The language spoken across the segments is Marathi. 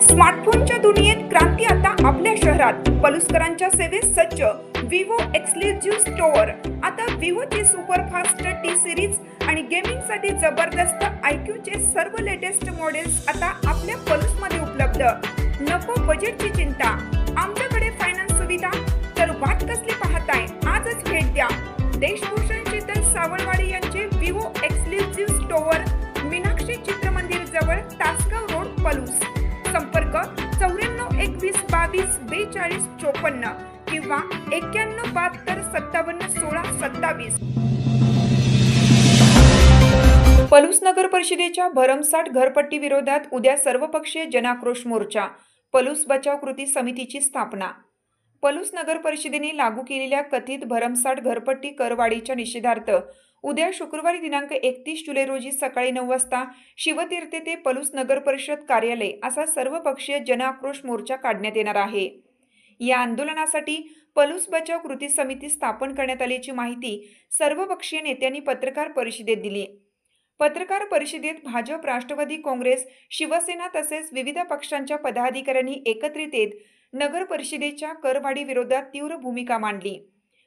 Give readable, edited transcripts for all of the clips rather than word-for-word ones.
स्मार्टफोनच्या दुनियेत क्रांती आता आपल्या शहरात. पलुसकरांच्या सेवेत सज्ज विवो एक्सक्लुझिव्ह स्टोअर. आता विवोची सुपरफास्ट टी सिरीज आणि गेमिंगसाठी जबरदस्त आयक्यूचे सर्व लेटेस्ट मॉडेल्स आता आपल्या पलुसमध्ये उपलब्ध. नको बजेटची चिंता, आमच्याकडे फायनान्स सुविधा. तर वाट कसली पाहताय, आजच भेट द्या. देशभूषण शीतल सावळवाडी यांचे Vivo exclusive store, Meenakshi Chitramandir जवळ, तासगाव रोड, पलूस. संपर्क 94 21 22 42 54 किंवा 91 72 57 16 27. पलूस नगर परिषदेच्या भरमसाठ घरपट्टी विरोधात उद्या सर्वपक्षीय जनाक्रोश मोर्चा. पलूस बचाव कृती समितीची स्थापना. पलूस नगर परिषदेने लागू केलेल्या कथित भरमसाठ घरपट्टी करवाढीच्या निषेधार्थ उद्या शुक्रवारी दिनांक 31 जुलै रोजी सकाळी 9 वाजता शिवतीर्थ ते पलूस नगर परिषद कार्यालय असा सर्वपक्षीय जनआक्रोश मोर्चा काढण्यात येणार आहे. या आंदोलनासाठी पलूस बचाव कृती समिती स्थापन करण्यात आल्याची माहिती सर्वपक्षीय नेत्यांनी पत्रकार परिषदेत दिली. पत्रकार परिषदेत भाजप, राष्ट्रवादी काँग्रेस, शिवसेना तसेच विविध पक्षांच्या पदाधिकाऱ्यांनी एकत्रित येत नगर परिषदेच्या करवाढी विरोधात तीव्र भूमिका मांडली.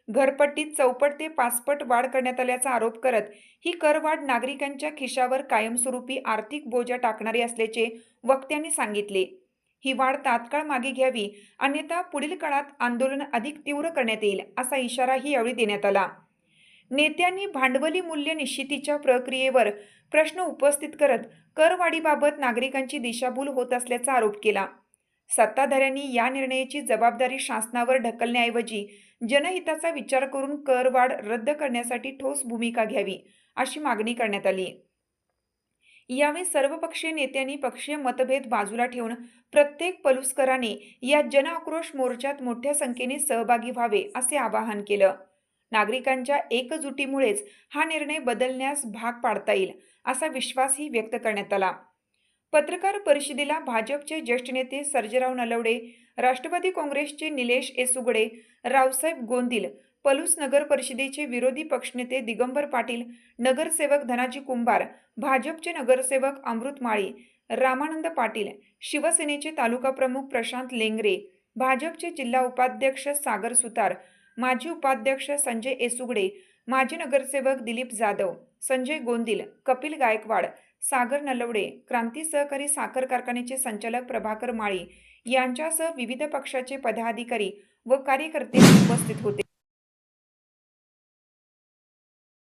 घरपट्टीत 4पट ते 5पट वाढ करण्यात आल्याचा आरोप करत ही करवाढ नागरिकांच्या खिशावर कायमस्वरूपी आर्थिक बोजा टाकणारी असल्याचे वक्त्यांनी सांगितले. ही वाढ तात्काळ मागे घ्यावी, अन्यथा पुढील काळात आंदोलन अधिक तीव्र करण्यात येईल असा इशाराही यावेळी देण्यात आला. नेत्यांनी भांडवली मूल्य निश्चितीच्या प्रक्रियेवर प्रश्न उपस्थित करत करवाढीबाबत नागरिकांची दिशाभूल होत असल्याचा आरोप केला. सत्ताधाऱ्यांनी या निर्णयाची जबाबदारी शासनावर ढकलण्याऐवजी जनहिताचा विचार करून करवाढ रद्द करण्यासाठी ठोस भूमिका घ्यावी अशी मागणी करण्यात आली. यावेळी सर्वपक्षीय नेत्यांनी पक्षीय मतभेद बाजूला ठेवून प्रत्येक पलुसकराने या जनआक्रोश मोर्चात मोठ्या संख्येने सहभागी व्हावे असे आवाहन केलं. नागरिकांच्या एकजुटीमुळेच हा निर्णय बदलण्यास भाग पाडता येईल असा विश्वासही व्यक्त करण्यात आला. पत्रकार परिषदेला भाजपचे ज्येष्ठ नेते सर्जेराव नलवडे, राष्ट्रवादी काँग्रेसचे निलेश एसुगडे, रावसाहेब गोंदिल, पलूस नगर परिषदेचे विरोधी पक्षनेते दिगंबर पाटील, नगरसेवक धनाजी कुंभार, भाजपचे नगरसेवक अमृत माळी, रामानंद पाटील, शिवसेनेचे तालुका प्रमुख प्रशांत लेंगरे, भाजपचे जिल्हा उपाध्यक्ष सागर सुतार, माजी उपाध्यक्ष संजय एसुगडे, माजी नगरसेवक दिलीप जाधव, संजय गोंदिल, कपिल गायकवाड, सागर नलवडे, क्रांती सहकारी साखर कारखान्याचे संचालक प्रभाकर माळी यांच्यासह विविध पक्षाचे पदाधिकारी व कार्यकर्ते उपस्थित होते.